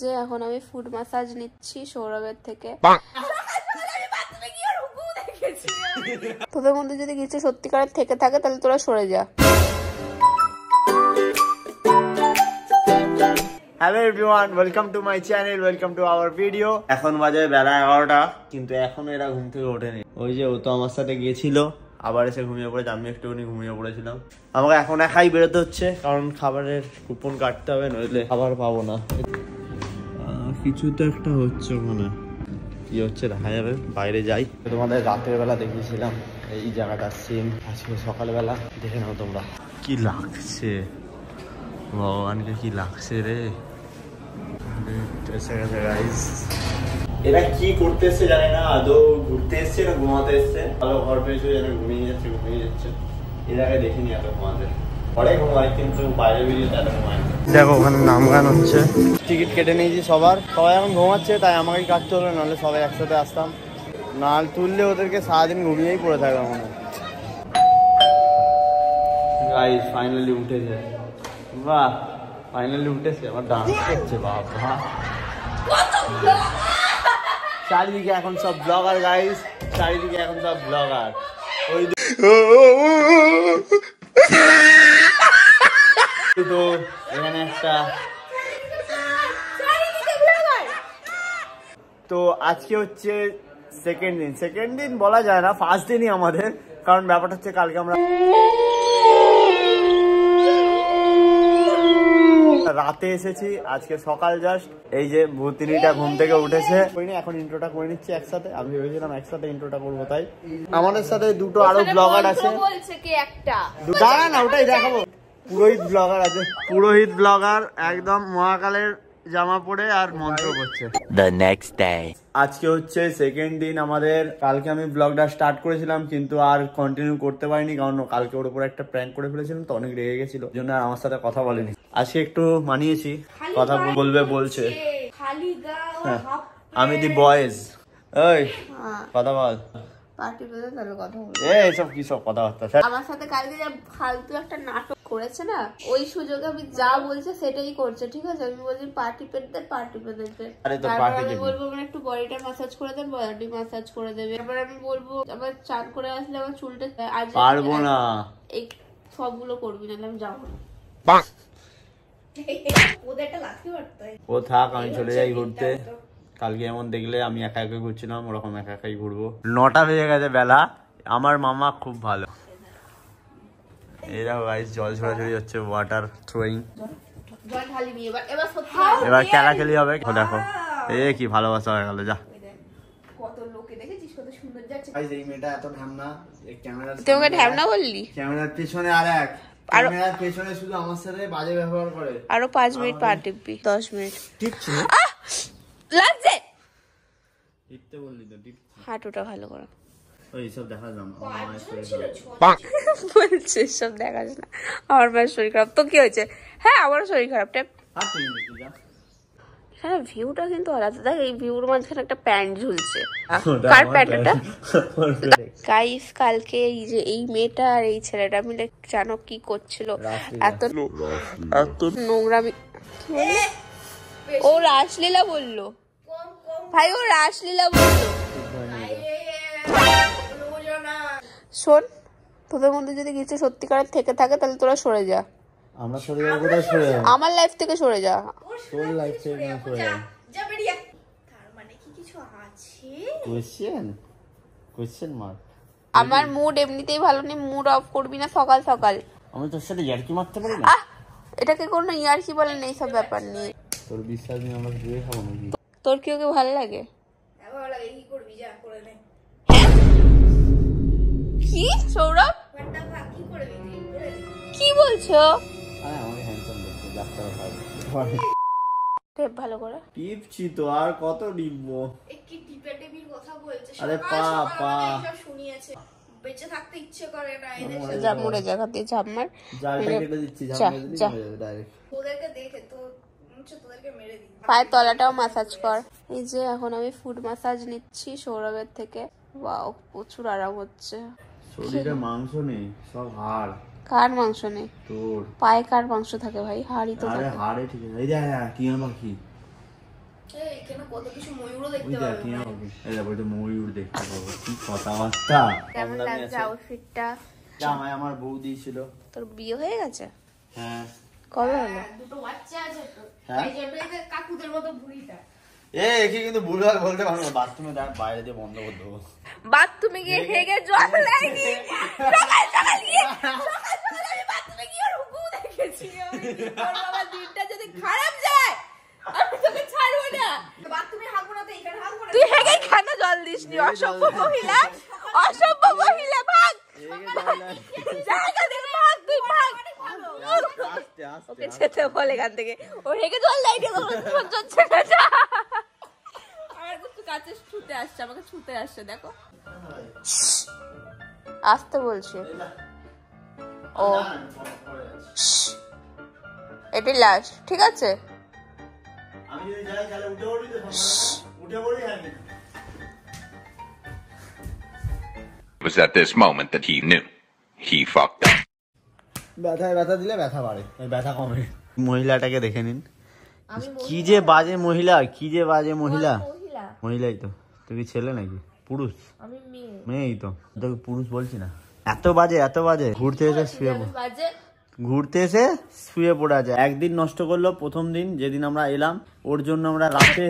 যে এখন আমি ফুড ম্যাসাজ নিচ্ছি সৌরভের থেকে। তোদের মধ্যে যদি কিছু সত্যিকারের থেকে থাকে তাহলে তোরা সরে যা। Hello everyone, welcome to my channel, welcome to our video. এখন বাজে বেলা 11টা, কিন্তু এখনো এরা ঘুম থেকে ওঠেনি। ওই যে ও তো আমার সাথে গিয়েছিল, আবার এসে ঘুমিয়ে পড়েছে, আমি একটুখানি ঘুমিয়ে পড়েছিলাম। আমাকে এখন একাই বেরোতে হচ্ছে, কারণ খাবারের কুপন কাটতে হবে, নইলে খাবার পাবো না। কিছু তো একটা হচ্ছে, মানে কি হচ্ছে দেখা যাবে, বাইরে যাই। তোমাদের রাতের বেলা দেখিয়েছিলাম এই জায়গাটা সেম, আজকে সকালবেলা দেখে নাও তোমরা। কি লাগছে ভগবানকে, কি লাগছে রে। এরা কি করতে এসছে জানি না, আদৌ ঘুরতে এসছে না ঘুমাতে এসছে। ভালো ঘর পেয়েছে, যেন ঘুমিয়ে যাচ্ছে। এর আগে দেখিনি এত ঘুমাতে, পরে ঘুমায় কিন্তু বাইরে বেরিয়ে এত ঘুমায়। দেখো ওখানে নাম গান হচ্ছে, টিকিট কেটে নিয়েছি সবার, সবাই এখন ঘুমাচ্ছে, তাই আমাকেই কাটতে হলো, নাহলে সবাই একসাথে আসতাম। না তুললে ওদেরকে সারাদিন ঘুমিয়েই পড়ে থাকবে মনে হয়। গাইস ফাইনালি উঠেছে, বাহ ফাইনালি উঠেছে। আমার ডান্স করছে বাবা, চারিদিকে এখন সব ব্লগার গাইস, চারিদিকে এখন সব ব্লগার। ওই তো এখানে একটা, তো আজকে হচ্ছে সেকেন্ড দিন বলা যায় না, ফার্স্ট দিনই আমাদের। কারণ ব্যাপারটা হচ্ছে কালকে আমরা রাতে এসেছি, আজকে সকাল জাস্ট। এই যে ভূতিনিটা ঘুম থেকে উঠেছে, এখন ইন্ট্রোটা করে নিচ্ছি একসাথে। আমি ভেবেছিলাম একসাথে ইন্ট্রোটা করবো, তাই আমাদের সাথে দুটো আরো ব্লগার আছে। দাঁড়া না, ওটাই দেখাবো। পুরোহিত ব্লগার আছে, পুরোহিত ব্লগার একদম মহাকালের জামা পরে আর মন্ত্র করছে। দ্য নেক্সট ডে, আজকে হচ্ছে সেকেন্ড দিন আমাদের। কালকে আমি ব্লগটা স্টার্ট করেছিলাম, কিন্তু আর কন্টিনিউ করতে পারিনি, কারণ কালকে ওর উপর একটা প্র্যাঙ্ক করে ফেলেছিলাম, তো অনেক রেগে গেছিল, জন্য আর আমার সাথে কথা বলেনি। আজকে একটু মানিয়েছি, কথা বলবে বলছে। আমি দি বয়েজ, ওই কথা বল। এইসব কি সব কথাবার্তা। আমার সাথে কালকে যা ফালতু একটা নাটক করেছে না, ওই সুযোগে আমি যা বলছে সেটাই করছে, ঠিক আছে। আমি বলছি পার্টি পেট দে, তারপর আমি বলবো মানে একটু বডিটা ম্যাসাজ করে দেন, বডি ম্যাসাজ করে দেবে। তারপর আমি বলবো আবার চান করে আসলে আমার চুলটা আজ পারবো না, এই সবগুলো করবি না, আমি যাবো না। ও থাক, আমি চলে যাই ঘুরতে। কালকে এমন দেখলে আমি একা একা ঘুরছিলাম, ওরকম একা একাই ঘুরবো। 9টা বেজে গেছে বেলা, আমার মামা খুব ভালো। এরা গাইস জল ছড়াছড়ি হচ্ছে, ওয়াটার থ্রোয়িং। এবার খেলাখেলি হবে, দেখো এ কি ভালোবাসা হয়ে গেল। যা এই মেয়েটা এত ঢ্যামনা, তোমাকে ঢ্যামনা বললি? ক্যামেরার পেছনে আর এক, ক্যামেরার পেছনে শুধু আমার সাথে বাজে ব্যবহার করে। আরো 5 মিনিট পা টিপবি, 10 মিনিট টিপছি লাগছে। টিপতে বললি তো, টিপ হাঁটুটা ভালো করে। ওই সব দেখা যাম, বলছে সব দেখা যায় না, আমার মায়ের শরীর খারাপ। তো কি হয়েছে? হ্যাঁ আমারও শরীর খারাপ। এখানে ভিউটা কিন্তু আলাদা। দেখ এই ভিউর মাঝখানে একটা প্যান্ট ঝুলছে। কার প্যান্ট এটা? গাইস কালকে এই যে এই মেয়েটা আর এই ছেলেটা মিলে জানো কি করছিল, এত নোংরামি। ও রাসলীলা বললো ভাই, ও রাসলীলা বললো। শোন, তোদের মধ্যে যদি কিছু সত্যিকারের থেকে থাকে তাহলে তোরা সরে যা। আমরা সরে যাবো, কোথায় সরে যাবো? আমার লাইফ থেকে সরে যা। তোর লাইফ থেকে কেন সরে যাবো? তার মানে কি কিছু আছে? Question mark. আমার মুড এমনিতেই ভালো নেই, মুড অফ করবি না সকাল সকাল। আমি তোর সাথে ইয়ার্কি মারতে পারি না? এটাকে কোনো ইয়ার্কি বলে না, এইসব ব্যাপার নিয়ে। তোর বিশ্বাস নেই আমরা ঘুরে খাবো নাকি? তোর কি ওকে ভালো লাগে? ভালো লাগে, কি করবি যা করে নে। কি সৌরভ কি করবি কি বলছো? আরে আমাকে হ্যান্ডসাম দেখতে, ডাক্তার ভাই টেপ ভালো করে টিপছি তো, আর কত টিপবো? কি টিপে টিপির কথা বলছে? আরে পা সব শুনিয়েছে, বেঁচে থাকতে ইচ্ছে করে না এদের। যা মরে জায়গা দিয়ে ঝাপ মার, জালটা কেটে দিচ্ছি, ঝাপ মেরে দিচ্ছি ডাইরেক্ট। ওদেরকে দেখে তো তোদেরকে মেরে দিই। পায়ের তলাটাও ম্যাসাজ কর। এই যে এখন আমি ফুড ম্যাসাজ নিচ্ছি সৌরভের থেকে। ওয়াও, প্রচুর আরাম হচ্ছে। শরীরে মাংস নেই, সব হাড়। কার মাংস নেই? তোর পায়ে কার মাংস থাকে ভাই? হাড়ই তো থাকে। আরে হাড়ে ঠিক আছে। এই যে কি আমার কি এখানে কত কিছু ময়ূরও দেখতে পারবো। এই দেখো এটা ময়ূর দেখতে পাবো, কি কথাবার্তা। কেমন লাগছে আউটফিটটা? জামাই আমার বউ দিয়েছিল। তোর বিয়ে হয়ে গেছে? হ্যাঁ। কবে হলো? দুটো বাচ্চা আছে তো, হ্যাঁ? এই জন্য এদের কাকুদের মতো বুড়িটা। একে কিন্তু ভুলভাল বলতে পারবো না, বাথরুমে দাঁড় বাইরে দিয়ে বন্ধ করে দেবো। বাথরুমে গিয়ে হেগে জল দেয়নি। সকাল সকাল গিয়ে আমি বাথরুমে গিয়ে ওর হুকু দেখেছি। ওর বাবা দিনটা যদি খারাপ যায় আমি তোকে ছাড়বো না। বাথরুমে হাগবো না তো এখানে হাগবো না। তুই হেগে কেন জল দিসনি? অসভ্য মহিলা, অসভ্য মহিলা, ভাগ জায়গা দে, ভাগ তুই ভাগ। ওকে যেতে বল এখান থেকে। ও হেগে জল দেয়নি, সহ্য হচ্ছে না। যা। আমার একটু কাছে ছুটে আসছে, আমাকে ছুটে আসছে, দেখো। আসতে বলছি। ও এটাই লাস্ট, ঠিক আছে? আমি যদি যাই তাহলে উঠে পড়ি তো, উঠে পড়ি। হ্যাঁ, It was at this moment that he knew he fucked up. ব্যথা দিলে ব্যথা বাড়ে, এই ব্যথা কমে। মহিলাটাকে দেখে নিন, কি যে বাজে মহিলা, কি যে বাজে মহিলা। মহিলাই তো। তুই কি ছেলে নাকি পুরুষ? আমি মেয়ে। মেয়েই তো, তোকে পুরুষ বলছি না। এত বাজে এত বাজে। ঘুরতে এসে শুয়ে পড়া যায়। একদিন নষ্ট করলো, প্রথম দিন যেদিন আমরা এলাম, ওর জন্য আমরা রাতে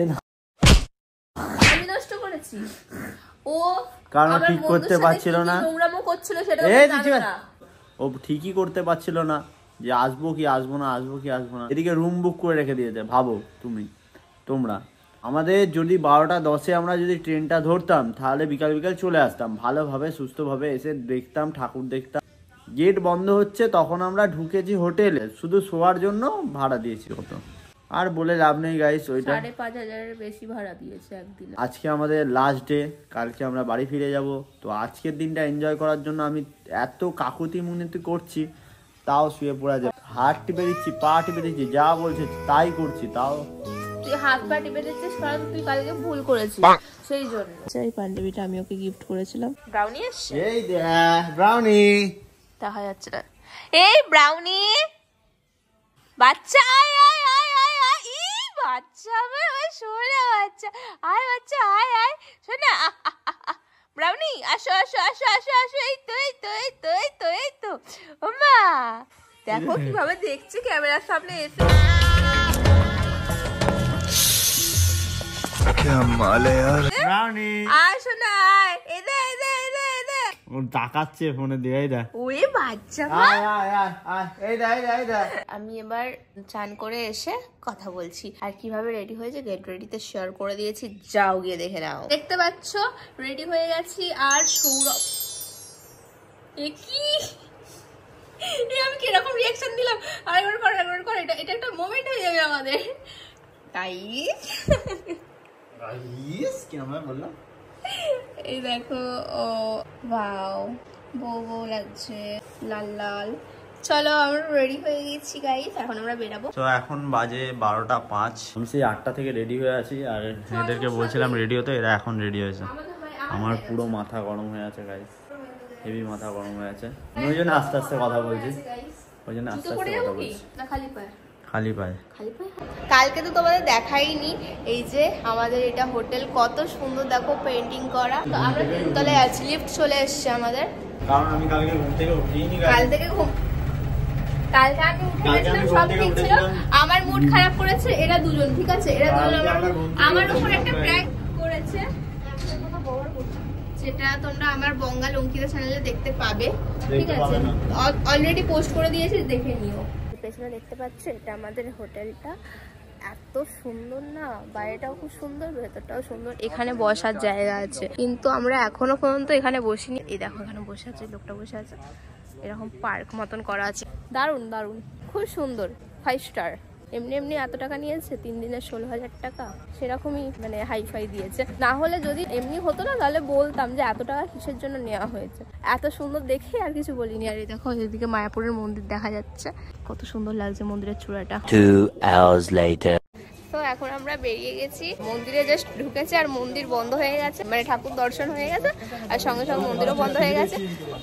আমি নষ্ট করেছি। ও কারণ ঠিক করতে পারছিল না, নোংরামো করছিল, সেটা ও ঠিকই করতে পারছিল না যে আসবো কি আসবো না, আসবো কি আসবো না। এদিকে রুম বুক করে রেখে দিয়েছে। ভাবো তোমরা আমাদের যদি 12টা 10-এ আমরা যদি ট্রেনটা ধরতাম, তাহলে বিকাল চলে আসতাম, ভালোভাবে সুস্থভাবে এসে দেখতাম, ঠাকুর দেখতাম। গেট বন্ধ হচ্ছে, তখন আমরা ঢুকেছি হোটেলে, শুধু শোয়ার জন্য ভাড়া দিয়েছি কত। আর বলে লাভ নেই গাইস, ওইটা 5,500-এর বেশি ভাড়া দিয়েছে একদিনে। আজকে আমাদের লাস্ট ডে, কালকে আমরা বাড়ি ফিরে যাব। তো আজকের দিনটা এনজয় করার জন্য আমি এত কাকুতি মুনিতি করছি, তাও শুয়ে পড়া যায়। হাত টিপে দিচ্ছি, পা টিপে দিচ্ছি, যা বলছে তাই করছি, তাও তুই হাত পা টিপে দিচ্ছিস কারণ তুই কালকে ভুল করেছিস, সেই জন্য। এই পাঞ্জাবিটা আমি ওকে গিফট করেছিলাম। ব্রাউনি এসছে, এই দেখ ব্রাউনি দেখা যাচ্ছে না। এই ব্রাউনি বাচ্চা, আয় আয় আয় আয় আয়। ই বাচ্চা, আমার ওই সোনা বাচ্চা, আয় বাচ্চা আয় আয়। শোনা ব্রাউনি, আসো আসো আসো আসো আসো। এই তো এই তো এই তো এই তো এই তো। ওমা দেখো কিভাবে দেখছে ক্যামেরার সামনে এসে। ব্রাউনি আয় শোনা আয়, এদে এদে এদে এদে। ও তাকাচ্ছে ফোনে দিয়ে। এই দেখ, ওই বাচ্চা। আয় আয় আয় আয়, এই দেখ এই দেখ। আমি এবার চান করে এসে কথা বলছি, আর কিভাবে রেডি হয়েছে গেট রেডিতে শেয়ার করে দিয়েছি, যাও গিয়ে দেখে নাও। দেখতে পাচ্ছ রেডি হয়ে গেছি। আর সৌরভ, এ কি আমি কিরকম রিয়াকশন দিলাম? আরেকবার কর, এটা একটা মোমেন্ট হয়ে যাবে আমাদের। তাই এই দেখো, ও ওয়াও, বউ লাগছে, লাল লাল। চলো আমরা রেডি হয়ে গেছি গাইস, এখন আমরা বেরাবো। তো এখন বাজে 12টা 5। আমি সেই 8টা থেকে রেডি হয়ে আছি, আর এদেরকে বলছিলাম রেডি হতে, এরা এখন রেডি হয়েছে। আমার পুরো মাথা গরম হয়ে আছে গাইস, হেভি মাথা গরম হয়ে আছে। আমি ওই জন্য আস্তে আস্তে কথা বলছি, ওই জন্য আস্তে আস্তে কথা বলছি। খালি পায়ে। কালকে তো তোমাদের দেখাইনি, এই যে আমাদের এটা হোটেল, কত সুন্দর দেখো পেন্টিং করা। তো আমরা তিনতলায় আছি, লিফট চলে এসছে আমাদের। কারণ আমি কালকে ঘুম থেকে উঠিনি। কালকে আমি উঠেছিলাম, সব ঠিক ছিল। আমার মুড খারাপ করেছে এরা দুজন, ঠিক আছে? এরা দুজন আমার উপর একটা প্র্যাঙ্ক করেছে, সেটা তোমরা আমার বঙ্গাল অঙ্কিতা চ্যানেলে দেখতে পাবে, ঠিক আছে? অলরেডি পোস্ট করে দিয়েছি, দেখে নিও। পেছনে দেখতে পাচ্ছ, এটা আমাদের হোটেলটা। এত সুন্দর না, বাইরেটাও খুব সুন্দর, ভেতরটাও সুন্দর। এখানে বসার জায়গা আছে, কিন্তু আমরা এখনো পর্যন্ত এখানে বসিনি। এই দেখো এখানে বসে আছে, লোকটা বসে আছে। এরকম পার্ক মতন করা আছে, দারুণ দারুণ, খুব সুন্দর, 5 স্টার। এমনি এত টাকা নিয়েছে, 3 দিনের 16,000 টাকা, সেরকমই মানে হাইফাই দিয়েছে। না হলে যদি এমনি হতো না, তাহলে বলতাম যে এত টাকা কিসের জন্য নেওয়া হয়েছে। এত সুন্দর দেখে আর কিছু বলিনি। আর এই দেখো এদিকে মায়াপুরের মন্দির দেখা যাচ্ছে, কত সুন্দর লাগছে মন্দিরের চূড়াটা। 2 hours later. তো এখন আমরা বেরিয়ে গেছি, মন্দিরে জাস্ট ঢুকেছে আর মন্দির বন্ধ হয়ে গেছে, মানে ঠাকুর দর্শন হয়ে গেছে আর সঙ্গে সঙ্গে মন্দিরও বন্ধ হয়ে গেছে।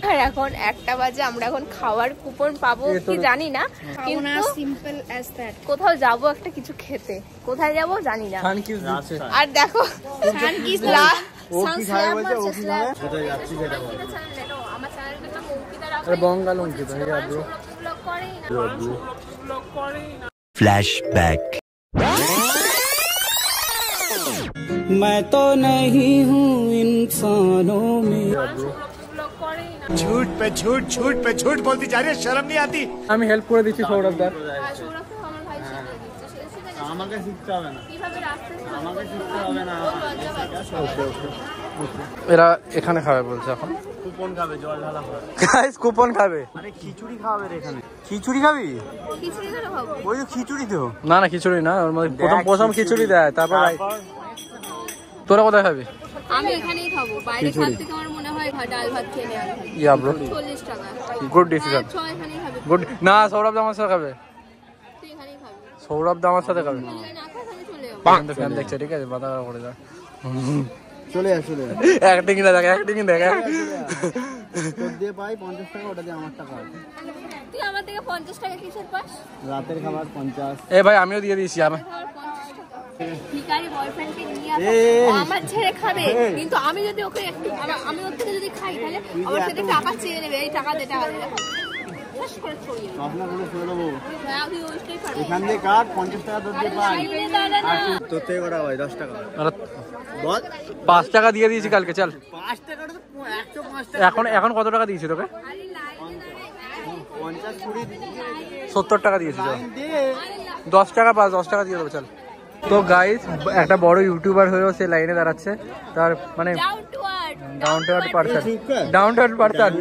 আর এখন 1টা বাজে, আমরা এখন খাওয়ার কুপন পাবো কি জানি না, কিন্তু সিম্পল অ্যাজ দ্যাট কোথাও যাবো একটা কিছু খেতে, কোথায় যাবো জানি না। আর দেখো আমার চ্যানেলটা फ्लैशबैक। मैं तो नहीं हूँ इंसानों में। झूठ पे झूठ, झूठ पे झूठ बोलती जा रही है, शर्म नहीं आती। আমি হেল্প করে দিচ্ছি সৌরভদা। আমাকে শিখতে হবে না, আমাকে শিখতে হবে না। এরা এখানে খাবে বলছে, এখন কুপন খাবে, জল ঢালা খাবে। গাইস কুপন খাবে। আরে খিচুড়ি খাবে রে এখানে। খিচুড়ি খাবি? খিচুড়ি করে খাবো। ওই তো খিচুড়ি তো। না না খিচুড়ি না, ওর মধ্যে প্রথম খিচুড়ি দেয়, তারপর তোরা কোথায় খাবি? আমি এখানেই খাবো, বাইরে খাওয়ার থেকে আমার মনে হয় ডাল ভাত খেয়ে নেওয়া ভালো। ইয়া ব্রো, 40 টাকা। Good decision. চল এখানেই খাবে। গুড। না সৌরভ দা আমার সাথে খাবে, তুই এখানেই খাবি। সৌরভ দা আমার সাথে খাবে। না খা, আমি চলে যাবো। কিন্তু ফ্যান দেখছে, ঠিক আছে, বাধা করে যা। চলে আয়, চলে আয়। অ্যাক্টিং না দেখ, অ্যাক্টিং দেখ। তোর দিয়ে পাই 50 টাকা, ওটা দিয়ে আমার টাকা। তুই আমার থেকে 50 টাকা কিসের পাস? রাতের খাবার 50। এ ভাই আমিও দিয়ে দিয়েছি। আমি ভিখারি বয়ফ্রেন্ডকে নিয়ে আসা, আমার ছেড়ে খাবে, কিন্তু আমি যদি ওকে একটু আমি ওর থেকে যদি খাই তাহলে আমার থেকে টাকা চেয়ে নেবে, এই টাকা দে টাকা দে। শেষ করে ছড়িয়ে আপনার কোনো ছেড়ে দেবো, হ্যাঁ আমি ওইটাই পারবো। এখান দিয়ে কাট 50 টাকা তোর দিয়ে পাই। তোর থেকে কটা হয়? 10 টাকা বল। 5 টাকা দিয়ে দিয়েছি কালকে, চল। 5 টাকা তো 105 টাকা। এখন কত টাকা দিয়েছি তোকে? 50 20 70 টাকা দিয়েছি। চল দে। 10 টাকা পাস, 10 টাকা দিয়ে দেবো, চল। তো গাইস একটা বড় ইউটিউবার হয়েও সে লাইনে দাঁড়াচ্ছে, তার মানে down to earth person, down to earth person.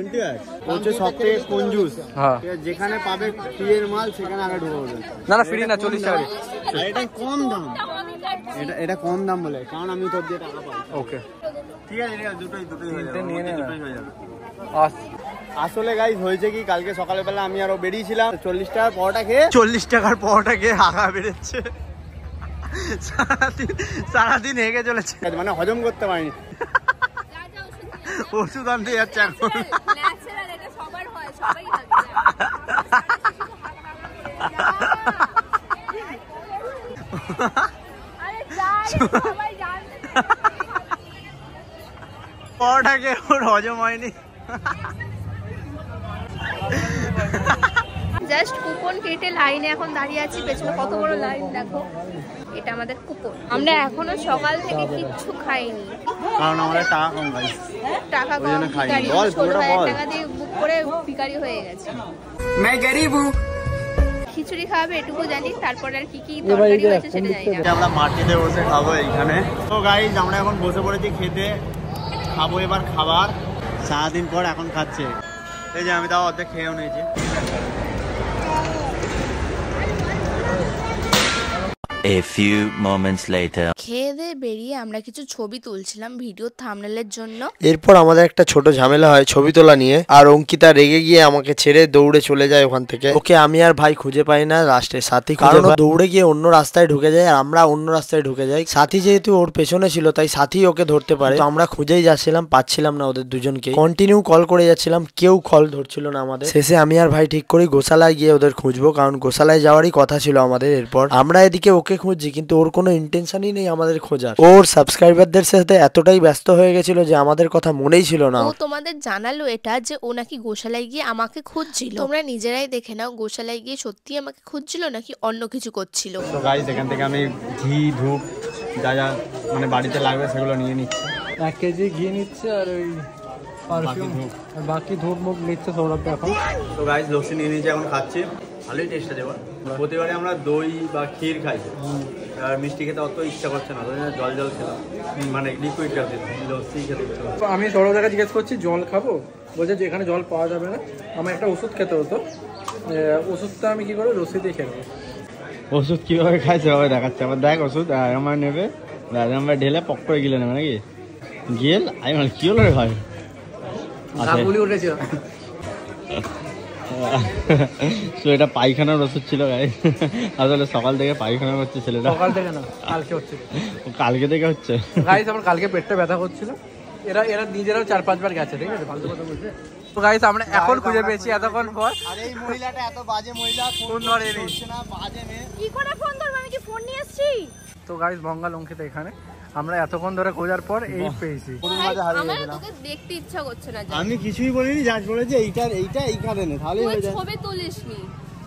বলছে সবথেকে কঞ্জুস। হ্যাঁ, যেখানে পাবে ফ্রি এর মাল সেখানে আগে ঢুকবে। না না ফ্রি না, 40 টাকা। আর এটা কম দাম, এটা কম দাম বলে, কারণ আমি তোর দিয়ে টাকা পাই। ওকে ঠিক আছে, ঠিক আছে, দুটোই হয়ে যাবে, নিয়ে নে না। দুটোই হয়ে যাবে। আসলে গাইস হয়েছে কি, কালকে সকালবেলা আমি আরো বেরিয়েছিলাম, 40 টাকার পরোটা খেয়ে 40 টাকার পরোটা খেয়ে হাগা বেরোচ্ছে। সারাদিন হেগে চলেছে, মানে হজম করতে পারিনি। ওষুধ আনতে যাচ্ছে এখন। পরোটা খেয়ে ওর হজম হয়নি। জাস্ট কুপন কেটে লাইনে এখন দাঁড়িয়ে আছি, পেছনে কত বড় লাইন দেখো। এটা আমাদের কুপন, আমরা এখনো সকাল থেকে কিচ্ছু খাইনি, কারণ আমাদের টাকা কম গাইস। টাকা কম, ভিখারি 16,000 টাকা দিয়ে বুক করে ভিখারি হয়ে গেছে। मैं गरीब हूँ। খিচুড়ি খাবে এটুকু জানি, তারপর আর কি কি তরকারি হয়েছে সেটা জানি না। আমরা মাটিতে বসে খাবো এইখানে। তো গাইস আমরা এখন বসে পড়েছি খেতে, খাবো এবার খাবার। সারাদিন পর এখন খাচ্ছে, এই যে আমি তাও অর্ধেক খেয়েও নিয়েছি। A few moments later. খেয়ে দিয়ে বেরিয়ে আমরা কিছু ছবি তুলছিলাম ভিডিও থাম্বনেলের জন্য। এরপর আমাদের একটা ছোট ঝামেলা হয় ছবি তোলা নিয়ে, আর অঙ্কিতা রেগে গিয়ে আমাকে ছেড়ে দৌড়ে চলে যায় ওখান থেকে। ওকে আমি আর ভাই খুঁজে পাই না, লাস্টে সাথী কারণ দৌড়ে গিয়ে অন্য রাস্তায় ঢুকে যায় আর আমরা অন্য রাস্তায় ঢুকে যাই। সাথী যেহেতু ওর পেছনে ছিল তাই সাথী ওকে ধরতে পারে, তো আমরা খুঁজেই যাচ্ছিলাম, পাচ্ছিলাম না ওদের দুজনকে, কন্টিনিউ কল করে যাচ্ছিলাম, কেউ কল ধরছিল না আমাদের। শেষে আমি আর ভাই ঠিক করি গোশালায় গিয়ে ওদের খুঁজবো, কারণ গোশালায় যাওয়ারই কথা ছিল আমাদের। এরপর আমরা এদিকে ওকে খুঁজছি, কিন্তু ওর কোনো ইন্টেনশনই নেই আমাদের খোঁজার। ওর সাবস্ক্রাইবারদের সাথে এতটাই ব্যস্ত হয়ে গেছিল যে আমাদের কথা মনেই ছিল না। ও তোমাদের জানালো এটা যে ও নাকি গোশালায় গিয়ে আমাকে খুঁজছিল, তোমরা নিজেরাই দেখে নাও গোশালায় গিয়ে সত্যি আমাকে খুঁজছিল নাকি অন্য কিছু করছিল। তো গাইস এখান থেকে আমি ঘি ধূপ যা যা মানে বাড়িতে লাগবে সেগুলো নিয়ে নিচ্ছি। 1 কেজি ঘি নিচ্ছে আর ওই পারফিউম, আর বাকি ধূপ মুখ নিচ্ছে সৌরভ এখন। তো গাইস লস্যি নিয়ে নিয়েছি, এখন খাচ্ছি, ভালোই টেস্ট আছে। প্রতিবারে আমরা দই বা ক্ষীর খাই, আর মিষ্টি খেতে অত ইচ্ছা করছে না, জল জল খেলাম, মানে লিকুইড খাচ্ছি, লস্যি খেতে ইচ্ছা করছে। আমি সৌরভ দাকে জিজ্ঞেস করছি জল খাবো, বলছে যে এখানে জল পাওয়া যাবে না, আমার একটা ওষুধ খেতে হতো, ওষুধটা আমি কি করে লস্যি দিয়ে খেলবো। ওষুধ কীভাবে খাই সেভাবে দেখাচ্ছে, আবার দেখ ওষুধ আমার নেবে, আমার ঢেলে পক করে গিলে নেবে নাকি গিয়েল। আমি মানে কী হলো রে ভাই, বলি উঠেছিল তো এটা পায়খানার ওষুধ ছিল গাইস, আসলে সকাল থেকে পায়খানা করছে ছেলেটা। সকাল থেকে না, কালকে হচ্ছে। কালকে থেকে হচ্ছে গাইস, আমার কালকে পেটটা ব্যথা করছিল। এরা নিজেরাও 4-5 বার গেছে, ঠিক আছে, ফালতু কথা বলছে। তো গাইস আমরা এখন খুঁজে পেয়েছি এতক্ষণ পর। আর এই মহিলাটা এত বাজে মহিলা, ফোন ধরেনি না, বাজে মেয়ে। কি করে ফোন ধরবো, আমি কি ফোন নিয়ে এসেছি? তো গাইস বঙ্গাল অঙ্কিতা এখানে, আমরা এতক্ষণ ধরে খোঁজার পর এই পেয়েছি। আমার তোকে দেখতে ইচ্ছা করছে না। আমি কিছুই বলিনি, জাস্ট বলেছি এইটা এইখানে নে, তাহলেই হয়ে যায়। ছবি তুলিসনি?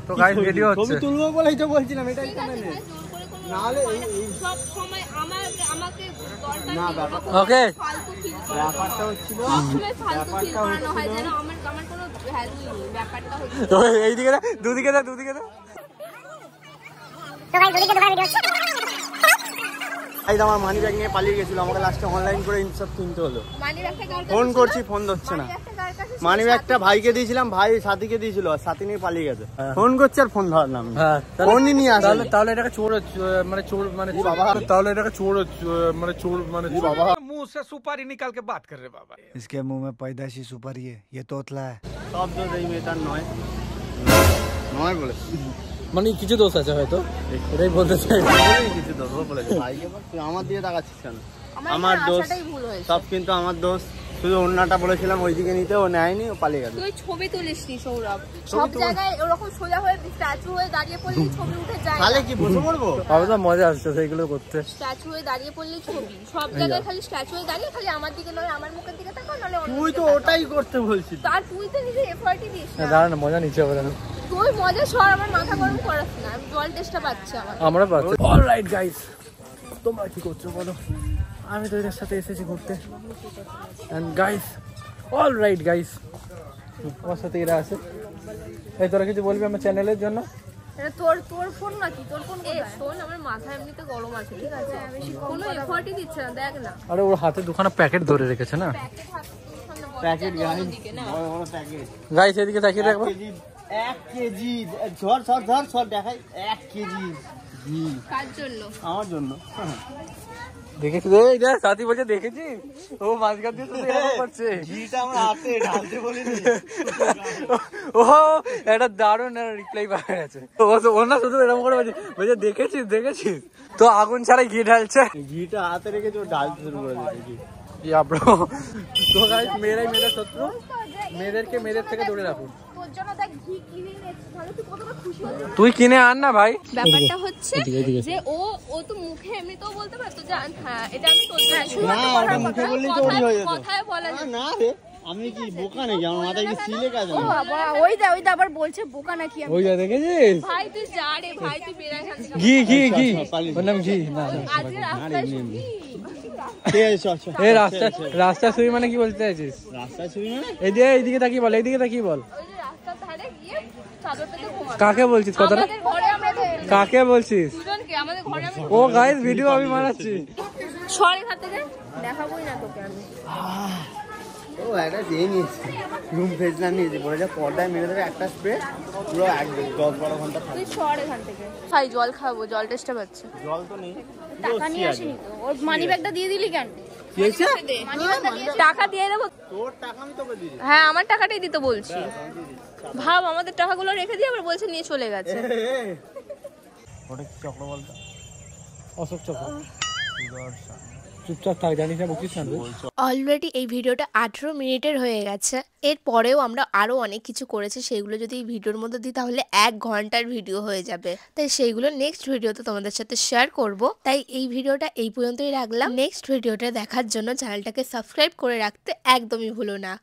তো গাইস ভিডিও হচ্ছে, ছবি তুলবো বলেই তো বলছিলাম এটা এইখানে নে। নাহলে সব সময় আমাকে দরকার না, নেই। ওকে ফালতু ফিল করে ব্যাপারটা হচ্ছিল, সব সময় ফালতু ফিল করানো হয় যেন আমার কোনো ভ্যালু নেই। ব্যাপারটা হচ্ছে তো এইদিকে দুদিকে দা আমার মানি ব্যাগ নিয়ে পালিয়ে গেছিল, আমাকে লাস্টে অনলাইন করে সব কিনতে হলো। মানি ব্যাগটা কার কাছে? ফোন করছি, ফোন ধরছে না। মানি ব্যাগটা ভাইকে দিয়েছিলাম, ভাই সাথীকে দিয়েছিল, আর সাথী নিয়ে পালিয়ে গেছে। ফোন করছে আর ফোন ধর নাম, ফোনই নিয়ে আসে। তাহলে এটাকে চোর মানে বাবা, তাহলে এটাকে চোর মানে বাবা मुंह से सुपारी निकाल के बात कर रहे बाबा। इसके मुंह में पैदाइशी सुपारी है, ये तोतला है। সব দোষ এই মেয়েটার নয় বলে, মানে কিছু দোষ আছে হয়তো, এটাই বলতে চাই। কিছু দোষ বলেছে ভাইকে, তুই আমার দিয়ে তাকাচ্ছিস কেন? আমার আমার দোষ আশাটাই ভুল হয়েছে। সব, কিন্তু আমার দোষ। শুধু অন্যটা বলেছিলাম ওইদিকে নিতে, ও নেয়নি, ও পালিয়ে গেল। তুই ছবি তুলিসনি সৌরভ? সব জায়গায় ওরকম সোজা হয়ে স্ট্যাচু হয়ে দাঁড়িয়ে পড়লে ছবি উঠে যায়। তাহলে কি বসে পড়বো? তবে তো মজা আসছে সেইগুলো করতে। স্ট্যাচু হয়ে দাঁড়িয়ে পড়লে ছবি সব জায়গায়, খালি স্ট্যাচু হয়ে দাঁড়িয়ে খালি আমার দিকে নয়, আমার মুখের দিকে তাকাও, নালে অন্য তুই তো ওটাই করতে বলছিস। আর তুই তো নিজে এফর্টই দিস না। দাঁড়া না, মজা নিচ্ছে হবে না। তুই মজা সর, আমার মাথা গরম করাস না। আমি জল টেস্টটা পাচ্ছি আমার। আমরা পাচ্ছি। অলরাইট গাইস, তোমরা কি করছো বলো? আমি তো এদের সাথে এসেছি ঘুরতে। এন্ড গাইস, অলরাইট গাইস, আমার সাথে এরা আছে। এই তোরা কিছু বলবি আমার চ্যানেলের জন্য? এটা তোর ফোন নাকি? তোর ফোন এ শোন, আমার মাথা এমনিতে গরম আছে, ঠিক আছে? কোনো এফর্টই দিচ্ছে না, দেখ না। আরে ওর হাতে দুখানা প্যাকেট ধরে রেখেছে না, প্যাকেট প্যাকেট গাইস এদিকে তাকিয়ে রাখবো। 1 কেজি ঝড় দেখাই, 1 কেজি ঘি কার জন্য? আমার জন্য। দেখেছি রে, সাথী বলছে দেখেছি, ও মাঝখান দিয়ে তো এরকম করছে। ঘিটা আমার হাতে ঢালতে বলিনি। ও একটা দারুণ রিপ্লাই পাওয়া গেছে। ও না শুধু এরকম করে বলছে দেখেছিস, তো আগুন ছাড়াই ঘি ঢালছে। ঘিটা হাতে রেখেছে, ও ঢালতে শুরু করে দিয়েছে। তো গাইস, মেয়েরাই মেয়েদের শত্রু, মেয়েদেরকে মেয়েদের থেকে দূরে রাখুন। তোর জন্য দেখ ঘি কিনে এনেছি, তাহলে তুই কতটা খুশি হবি। তুই কিনে আন না ভাই। ব্যাপারটা হচ্ছে যে ও তো মুখে এমনিতেও বলতে পারতো যে হ্যাঁ এটা আমি তোর জন্য। না, ওটা মুখে বললেই তো হয়ে যেত। কথায় বলা যায় না রে, আমি কি বোকা নাকি? আমার মাথায় কি সিলে কাজ ও বাবা, ওই দা আবার বলছে বোকা নাকি আমি। ওই যা দেখেছিস? ভাই তুই যা রে ভাই, তুই বেরা এখান থেকে। ঘি ওর নাম ঘি না। আজকে রাস্তায় শুনি এই রাস্তা শুই মানে কি বলতে চাইছিস? রাস্তায় ছবি মানে এইদিকে তাকিয়ে বল, এইদিকে তাকিয়ে বল। ওই যে রাস্তার ধারে গিয়ে চাদরটাতে ঘুমাবো। কাকে বলছিস কথাটা? আমাদের ঘরে আমরা কাকে বলছিস? দুজনকে আমাদের ঘরে আমি। ও গাইস, ভিডিও আমি বানাচ্ছি। সর এখান থেকে, দেখাবোই না তোকে আমি। ও একটা দিয়ে নিয়েছি, রুম ফ্রেশনার নিয়েছি, বলে যা পর্দায় মেরে দেবে একটা স্প্রে, পুরো 10-12 ঘন্টা থাকবে। তুই সর এখান থেকে। ভাই জল খাবো, জল টেস্টটা পাচ্ছে। জল তো নেই, টাকা নিয়ে আসিনি তো। ওর মানি ব্যাগটা দিয়ে দিলি কেন? টাকা দিয়ে দেবো। তোর টাকা আমি তোকে দিই। হ্যাঁ, আমার টাকাটাই দিতে বলছি। ভাব, আমাদের টাকাগুলো রেখে দিয়ে আবার বলছে নিয়ে চলে গেছে। ওটা কি চক্র বলতো? অশোক চক্র। চুপচাপ থাক, জানিস না বকিস না। অলরেডি এই ভিডিওটা 18 মিনিটের হয়ে গেছে। এরপরেও আমরা আরো অনেক কিছু করেছি, সেগুলো যদি এই ভিডিওর মধ্যে দিই তাহলে 1 ঘন্টার ভিডিও হয়ে যাবে। তাই সেইগুলো নেক্সট ভিডিওতে তোমাদের সাথে শেয়ার করব। তাই এই ভিডিওটা এই পর্যন্তই রাখলাম। নেক্সট ভিডিওটা দেখার জন্য চ্যানেলটাকে সাবস্ক্রাইব করে রাখতে একদমই ভুলো না।